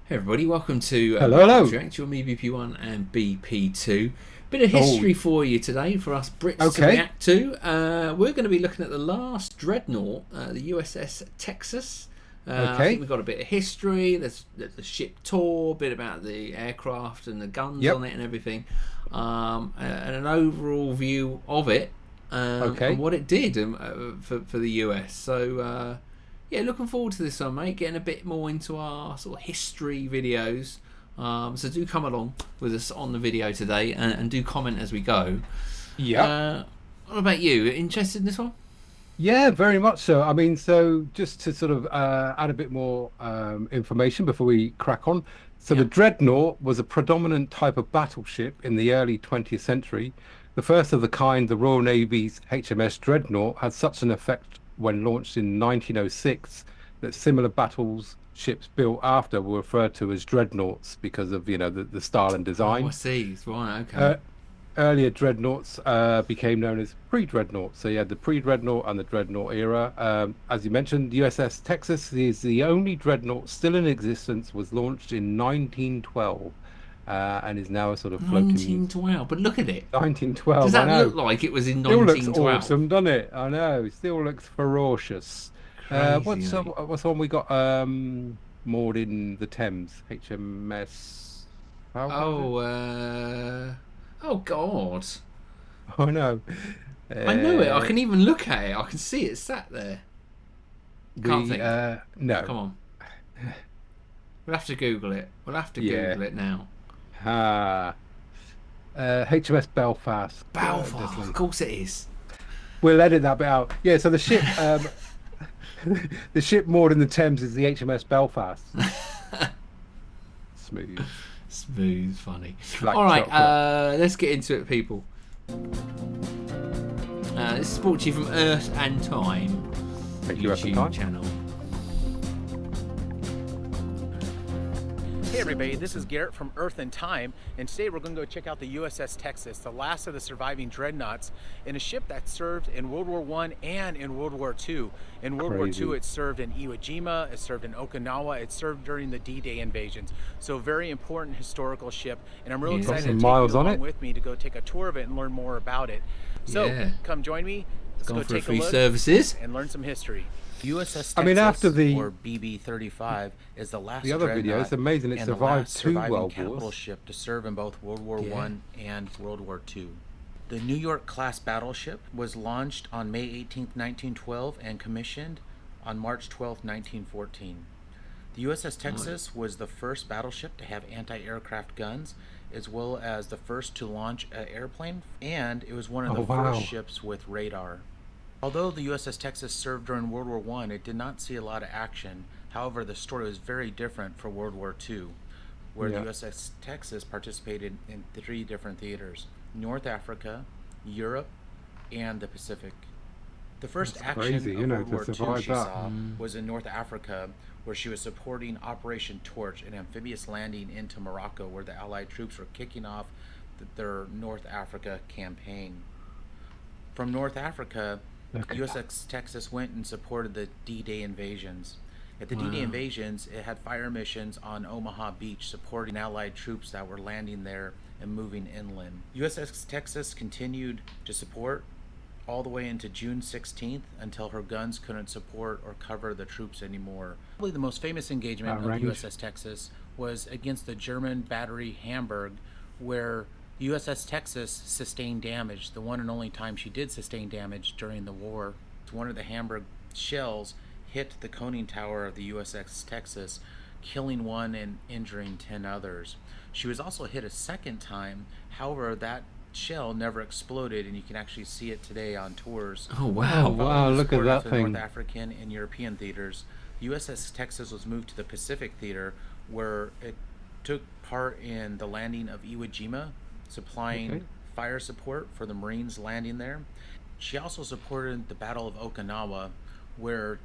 Hey everybody, welcome to Hello. React, your BP1 and BP2. Bit of history for you today for us Brits to react to. We're going to be looking at the Last Dreadnought, the USS Texas. I think we've got a bit of history, there's the ship tour, a bit about the aircraft and the guns on it and everything, and an overall view of it and what it did for the US. So yeah, looking forward to this one, mate. Getting a bit more into our sort of history videos. So do come along with us on the video today and do comment as we go. Yeah. What about you? Interested in this one? Yeah, very much so. I mean, so just to sort of add a bit more information before we crack on. So the Dreadnought was a predominant type of battleship in the early 20th century. The first of the kind, the Royal Navy's HMS Dreadnought, had such an effect when launched in 1906 that similar battleships built after were referred to as dreadnoughts because of, you know, the style and design. Oh, I see. Right, okay. Earlier dreadnoughts became known as pre-dreadnought. So you had the pre-dreadnought and the dreadnought era. As you mentioned, USS Texas is the only dreadnought still in existence, was launched in 1912 and is now a sort of floating... 1912, but look at it. 1912, Does that look like it was in 1912? Still looks awesome, doesn't it? I know, it still looks ferocious. What's one we got moored in the Thames? HMS... Oh God! Oh no! I know it. I can even look at it. I can see it sat there. Can't think. No. Come on. We'll have to Google it. We'll have to Google it now. HMS Belfast. Belfast. Of course it is. We'll edit that bit out. Yeah. So the ship, the ship moored in the Thames is the HMS Belfast. Smooth, funny. All right, let's get into it, people. This is brought to you from Earth and Time. Thank you, Earth and Time channel. Hey everybody, this is Garrett from Earth and Time, and today we're going to go check out the USS Texas, the last of the surviving dreadnoughts, in a ship that served in World War I and in World War II. In World War II, it served in Iwo Jima, it served in Okinawa, it served during the D-Day invasions. So very important historical ship, and I'm really excited to take you along with me to go take a tour of it and learn more about it. So come join me, let's go take a look and learn some history. USS Texas, after the or BB-35, is the last other video. It's amazing it survived two World capital Wars. ship to serve in both World War I and World War II. The New York class battleship was launched on May 18, 1912 and commissioned on March 12, 1914. The USS Texas was the first battleship to have anti-aircraft guns, as well as the first to launch an airplane, and it was one of the first ships with radar. Although the USS Texas served during World War I, it did not see a lot of action. However, the story was very different for World War II, where the USS Texas participated in 3 different theaters: North Africa, Europe, and the Pacific. The first action of World War II she saw was in North Africa, where she was supporting Operation Torch, an amphibious landing into Morocco, where the Allied troops were kicking off their North Africa campaign. From North Africa, USS Texas went and supported the D-Day invasions. At the D-Day invasions, it had fire missions on Omaha Beach, supporting Allied troops that were landing there and moving inland. USS Texas continued to support all the way into June 16th until her guns couldn't support or cover the troops anymore. Probably the most famous engagement of the USS Texas was against the German battery Hamburg, where USS Texas sustained damage, the one and only time she did sustain damage during the war. One of the Hamburg shells hit the conning tower of the USS Texas, killing one and injuring 10 others. She was also hit a second time. However, that shell never exploded, and you can actually see it today on tours. Oh wow! Wow! Look at that thing. North African and European theaters. USS Texas was moved to the Pacific Theater, where it took part in the landing of Iwo Jima, supplying fire support for the Marines landing there. She also supported the Battle of Okinawa, where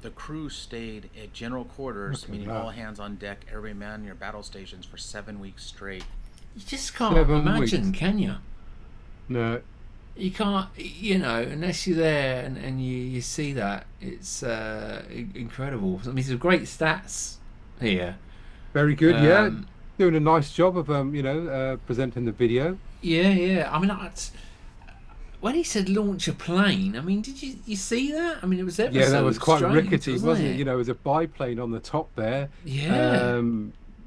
the crew stayed at general quarters, meaning all hands on deck, every man in your battle stations for 7 weeks straight. You just can't imagine, can you? No. You can't, you know, unless you're there and you see that. It's incredible. I mean, some great stats here. Very good. Yeah, doing a nice job of presenting the video. Yeah. I mean, when he said launch a plane, I mean, did you see that? I mean, it was ever yeah, so that was quite strange, rickety, wasn't it? You know, it was a biplane on the top there. Yeah.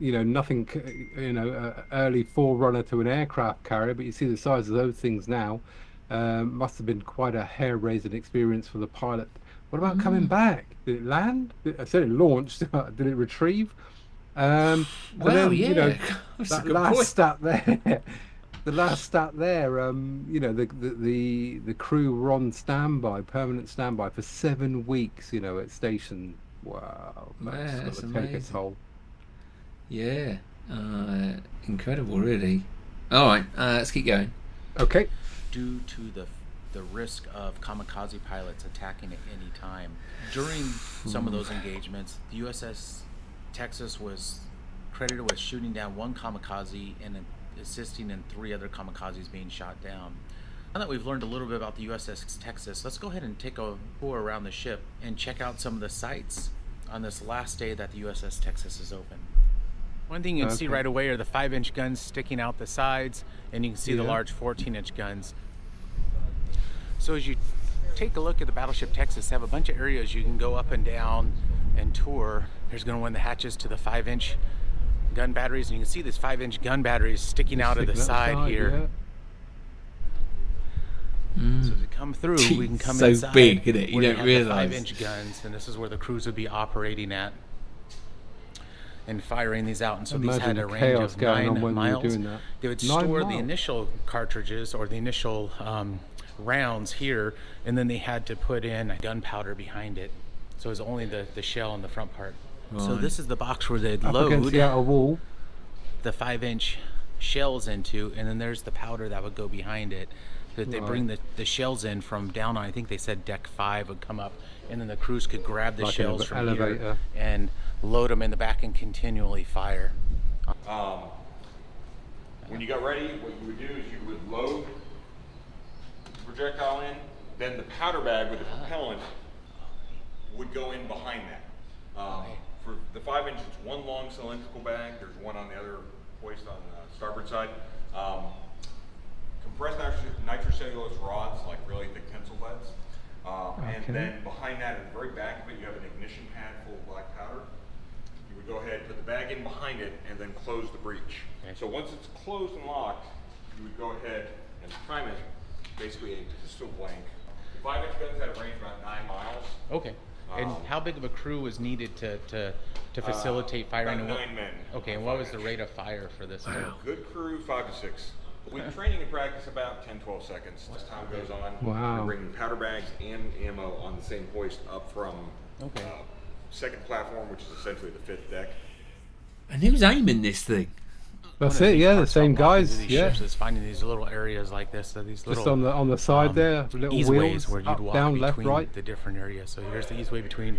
You know, nothing. Early forerunner to an aircraft carrier, but you see the size of those things now. Must have been quite a hair-raising experience for the pilot. What about coming back? Did it land? I said it launched. Did it retrieve? Well, then, yeah. You know, That's that a good last point. stat there. The last stat there, you know, the crew were on standby, permanent standby for 7 weeks, you know, at station. Wow, That's got to take a amazing. toll. Yeah. Incredible, really. All right, let's keep going. Okay. Due to the risk of kamikaze pilots attacking at any time, during some of those engagements, the USS Texas was credited with shooting down 1 kamikaze and assisting in 3 other kamikazes being shot down. Now that we've learned a little bit about the USS Texas, let's go ahead and take a tour around the ship and check out some of the sights on this last day that the USS Texas is open. One thing you can see right away are the 5-inch guns sticking out the sides, and you can see the Yeah. large 14-inch guns. So as you take a look at the battleship Texas, they have a bunch of areas you can go up and down and tour. There's going to one of the hatches to the 5-inch gun batteries, and you can see this 5-inch gun batteries sticking out of the side here. So as we come through, we can come So inside. big, isn't it? You where don't they have realise. the 5-inch guns, and this is where the crews would be operating at and firing these out. And so these Imagine had a the range chaos of going on 9 when we were miles. doing that. They would 9 store the miles. initial cartridges or the initial rounds here, and then they had to put in gunpowder behind it. So it was only the shell on the front part. So Right. this is the box where they'd Up against load the outer wall. the 5-inch shells into, and then there's the powder that would go behind it. That they bring the shells in from down on, I think they said deck 5 would come up, and then the crews could grab the Like an shells from elevator. here and load them in the back and continually fire. When you got ready, what you would do is you would load the projectile in, then the powder bag with the propellant would go in behind that. For the 5-inch, it's 1 long cylindrical bag. There's one on the other hoist on the starboard side. Compressed nitrocellulose rods, like really thick pencil leads. And then behind that, at the very back of it, you have an ignition pad full of black powder. You would go ahead, put the bag in behind it, and then close the breech. Okay. So once it's closed and locked, you would go ahead and prime it, basically a pistol blank. The 5-inch guns had a range about 9 miles. Okay. And how big of a crew was needed to facilitate firing? About 9 men. Okay, and what was the rate of fire for this? Good crew, 5 to 6. With training and practice, about 10-12 seconds. As time goes on, Wow. we're bringing powder bags and ammo on the same hoist up from Okay. second platform, which is essentially the 5th deck. And who's aiming this thing? That's One of it. the Yeah, the parts same about walking guys. through these Yeah, ships is finding these little areas like this. So these just little on the side there, little easeways wheels, where you'd up, walk down, left, between right. the different areas. So here's the easeway between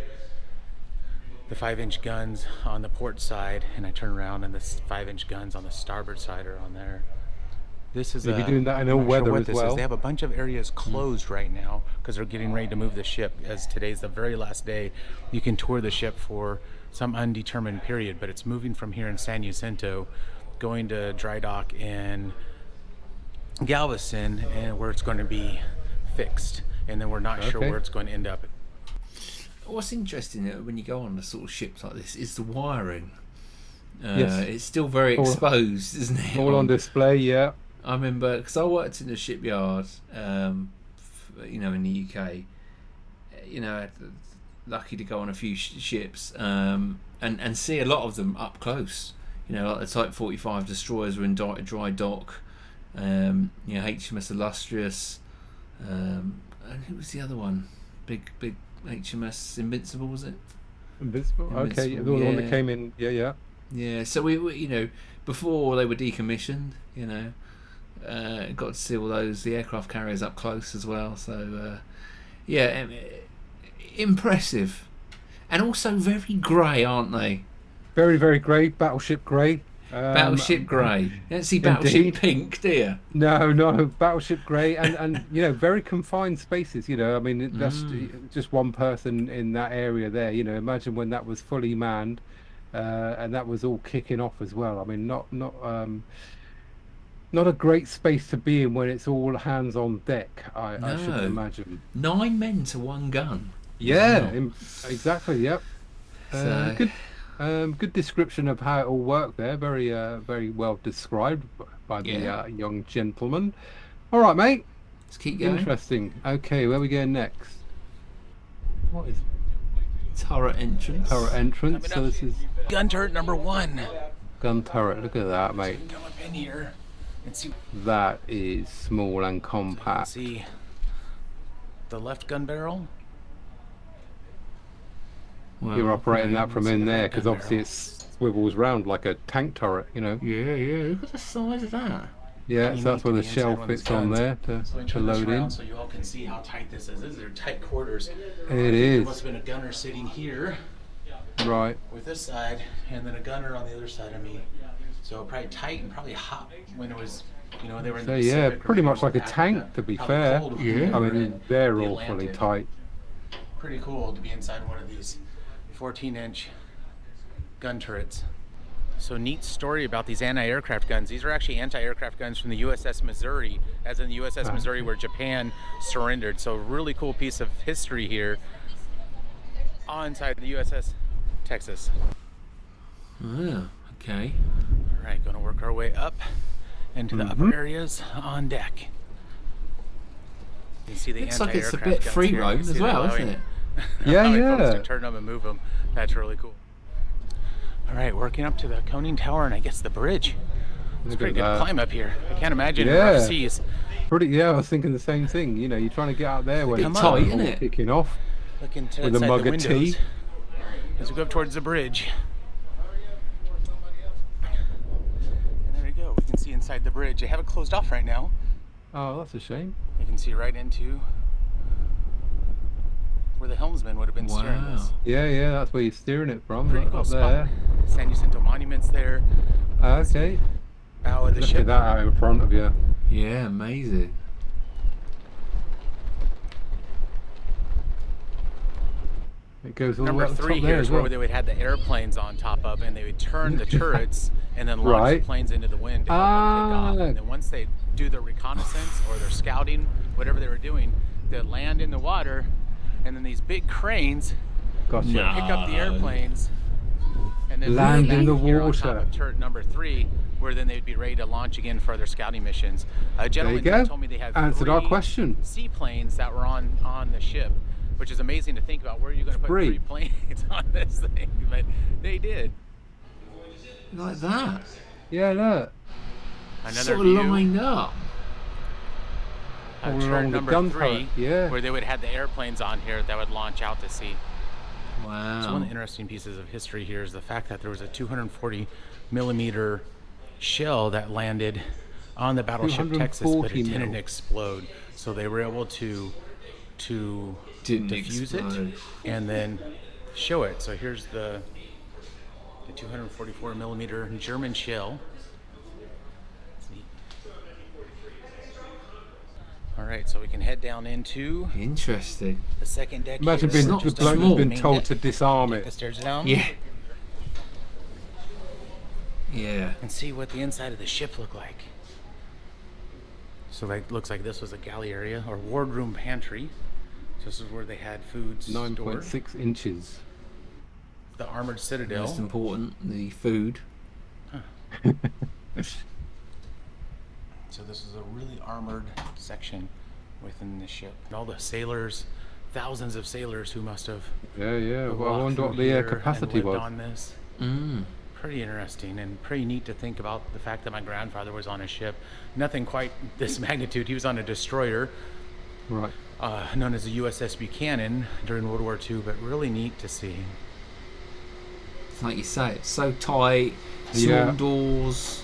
the 5-inch guns on the port side, and I turn around and the 5-inch guns on the starboard side are on there. This is They'll be doing that in all I'm not sure weather what as this well. is. They have a bunch of areas closed right now because they're getting ready to move the ship. As today's the very last day, you can tour the ship for some undetermined period, but it's moving from here in San Jacinto, going to dry dock in Galveston, and where it's going to be fixed, and then we're not sure Okay. where it's going to end up. What's interesting when you go on the sort of ships like this is the wiring. Yes. It's still very All- exposed, isn't it? All on display. Yeah. I remember because I worked in a shipyard, you know, in the UK. You know, lucky to go on a few ships and see a lot of them up close. You know, like the Type 45 destroyers were in dry dock. You know, HMS Illustrious. And who was the other one? Big HMS Invincible, was it? Invincible. Okay, the Invincible, one that yeah. came in. Yeah, yeah. Yeah, so we you know, before they were decommissioned, you know, got to see all those, the aircraft carriers up close as well. So, yeah, impressive. And also very grey, aren't they? Very, very grey. Battleship grey. Battleship grey. You don't see Battleship Indeed. pink, do you? No, Battleship grey, and you know, very confined spaces. You know, I mean, that's just one person in that area there. You know, imagine when that was fully manned. and that was all kicking off as well. I mean, not a great space to be in when it's all hands on deck. I should imagine. 9 men to 1 gun. Yeah, exactly. Yep. Good description of how it all worked there. Very well described by the young gentleman. All right, mate. Let's keep going. Interesting. Okay, where are we going next? What is turret entrance? Turret entrance. So this is gun turret number 1. Gun turret. Look at that, mate. Come up in here and see. That is small and compact. See the left gun barrel. Well, you're operating that from in there because obviously it swivels round like a tank turret, you know. Yeah. Look at the size of that. Yeah, so that's where the shell fits on there to load in. So you all can see how tight this is. These are tight quarters. It is. There must have been a gunner sitting here. Right. With this side, and then a gunner on the other side of me. So probably tight and probably hot when it was, they were in the Pacific, pretty much like a tank, to be fair. Yeah. I mean, they're awfully tight. Pretty cool to be inside one of these 14-inch gun turrets. So neat story about these anti-aircraft guns. These are actually anti-aircraft guns from the USS Missouri, as in the USS Missouri where Japan surrendered. So really cool piece of history here inside the USS Texas. Oh, okay. All right, going to work our way up into the upper areas on deck. You see the looks like it's a anti-aircraft bit free guns roam here. as well, isn't it? Yeah. To turn them and move them. That's really cool. All right, working up to the conning tower and I guess the bridge. It's a pretty good climb up here. I can't imagine rough seas. I was thinking the same thing. You're trying to get out there when it's tight, isn't it? Kicking off. Looking to with a mug of tea. As we go up towards the bridge. And there we go. We can see inside the bridge. They have it closed off right now. Oh, that's a shame. You can see right into where the helmsman would have been steering this. Yeah, that's where you're steering it from. Pretty right cool up spot. there. San Jacinto Monument's there. Okay. Bow of the Look ship. at that out in front of you. Yeah, amazing. It goes all the way Number up the 3 top here there is as well. where they would have the airplanes on top of, and they would turn the turrets and then launch the planes into the wind to help them take off. And then once they do their reconnaissance or their scouting, whatever they were doing, they'd land in the water, and then these big cranes pick up the airplanes and then land in the here on top water. of turret number 3, where then they'd be ready to launch again for their scouting missions. A gentleman told me they had Answered our question. seaplanes that were on the ship, which is amazing to think about. Where are you going to put 3 planes on this thing? But they did. Like that. Yeah, look. Another sort of view. lined up. All Turret along the number gun 3, turret, yeah. where they would have the airplanes on here that would launch out to sea. Wow. So one of the interesting pieces of history here is the fact that there was a 240 millimeter shell that landed on the battleship Texas, but it didn't explode. So they were able to defuse it and then show it. So here's the 244 millimeter German shell. All right, so we can head down into interesting the second deck. Imagine here. the bloke has been told to disarm it. The stairs down. Yeah. Yeah. And see what the inside of the ship looked like. So it looks like this was a galley area or wardroom pantry. So this is where they had food stored. 9.6 inches. The armored citadel. Most important, the food. So this is a really armored section within the ship. And all the sailors, thousands of sailors who must have Well, I wonder what the capacity was. On this. Pretty interesting and pretty neat to think about the fact that my grandfather was on a ship. Nothing quite this magnitude. He was on a destroyer, right? Known as the USS Buchanan during World War II, but really neat to see. Like you say, it's so tight, small doors.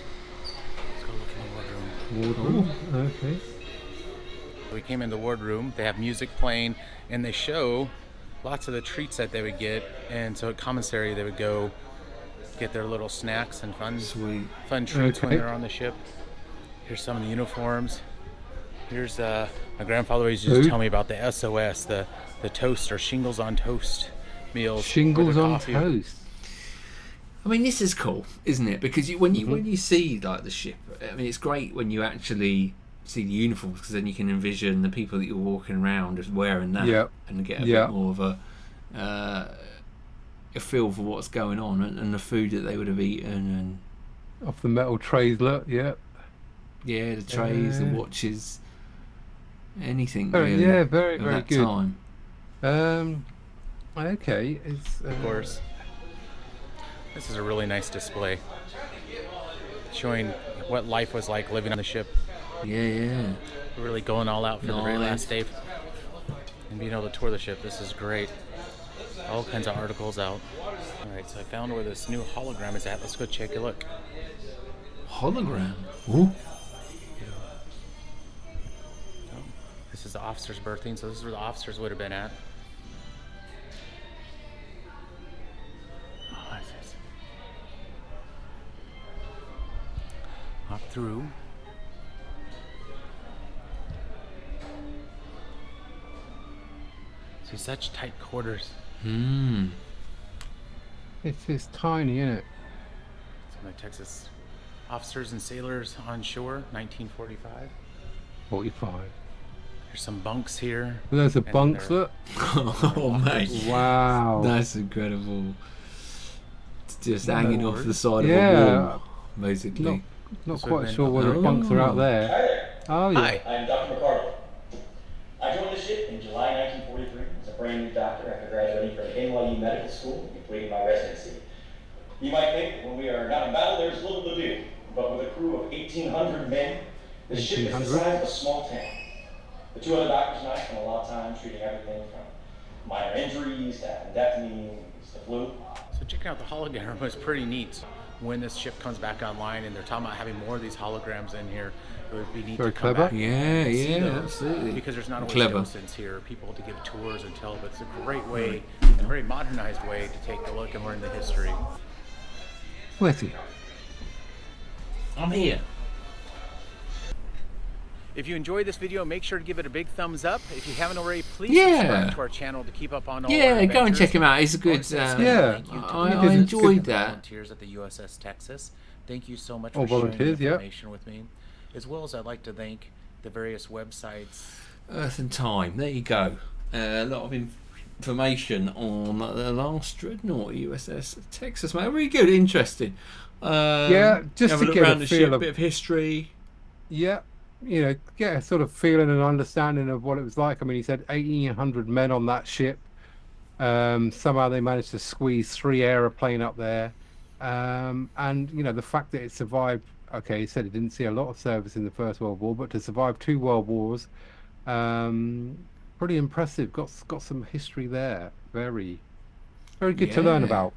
Let's go look in the wardroom. Okay. We came in the wardroom. They have music playing, and they show lots of the treats that they would get. And so at commissary, they would go get their little snacks and fun treats when they're on the ship. Here's some of the uniforms. Here's my grandfather used to tell me about the SOS, the toast or shingles on toast meals. Shingles on toast. I mean, this is cool, isn't it? Because when you see like the ship, I mean, it's great when you actually see the uniforms, because then you can envision the people that you're walking around just wearing that, and get a bit more of a feel for what's going on, and the food that they would have eaten, and off the metal trays, look, the trays, the watches, anything. Very, really, yeah, very, of very that good. Time. Okay, it's Of course. This is a really nice display, showing what life was like living on the ship. Yeah. Really going all out for the very last day, and being able to tour the ship. This is great. All kinds of articles out. All right, so I found where this new hologram is at. Let's go take a look. Hologram. Ooh. This is the officer's berthing, so this is where the officers would have been at. Hop through. See, such tight quarters. It's tiny, isn't it? Some of the Texas officers and sailors on shore, 1945. 45. There's some bunks here. There's a bunks, look. Oh, mate. Wow. That's incredible. It's just hanging off the side of a wall, basically. Not quite sure whether the bunks are out there. Hi there. Oh, yeah. Hi. I'm Dr. McCarty. I joined the ship in July 1943 as a brand new doctor after graduating from NYU Medical School and completing my residency. You might think that when we are not in battle, there's little to do. But with a crew of 1,800 men, the ship is the size of a small town. The two other doctors and I spent a lot of time treating everything from minor injuries to appendectomies to flu. So checking out the hologram was pretty neat. When this ship comes back online, and they're talking about having more of these holograms in here, it would be neat Very to come clever. back and see those, absolutely. because there's not always Clever. docents here, people to give tours and tell, but it's a great way, a very modernized way to take a look and learn the history. Where's he? I'm here. If you enjoyed this video, make sure to give it a big thumbs up. If you haven't already, please Yeah. subscribe to our channel to keep up on all our Yeah, go and adventures. check him out. He's a good. Yeah. I enjoyed that. Volunteers at the USS Texas. Thank you so much Oh, for sharing volunteers, the yeah. information with me. As well as I'd like to thank the various websites. Earth and Time. There you go. A lot of information on the Last Dreadnought, USS Texas, mate. Really good, interesting. Yeah, just have to a look get a around the feel ship, of- bit of history. Yeah, get a sort of feeling and understanding of what it was like. I mean, he said 1,800 men on that ship. Somehow they managed to squeeze 3 aeroplane up there. And, the fact that it survived, okay, he said it didn't see a lot of service in the First World War, but to survive 2 World Wars, pretty impressive. Got some history there. Very, very good to learn Yeah. about.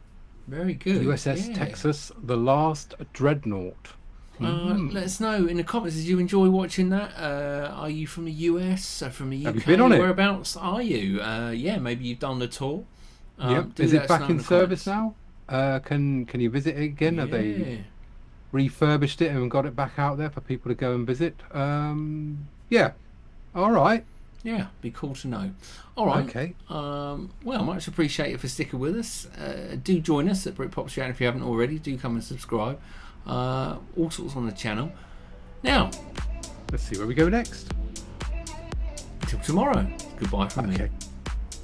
Very good. USS yeah. Texas, the Last Dreadnought. Let us know in the comments. Did you enjoy watching that? Are you from the US or from the UK? Have you been on it? Whereabouts are you? Yeah, maybe you've done the tour. Yep. Do Is let it us know back in in the service comments. now? Can you visit it again? Have they refurbished it and got it back out there for people to go and visit? Yeah. All right. Yeah, be cool to know. All right. Okay. Well, much appreciated for sticking with us. Do join us at Britpop Channel if you haven't already. Do come and subscribe. All sorts on the channel. Now, Let's see where we go next. until tomorrow. Goodbye from me. Okay.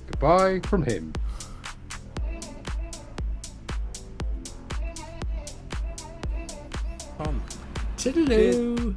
Goodbye from him. Toodaloo.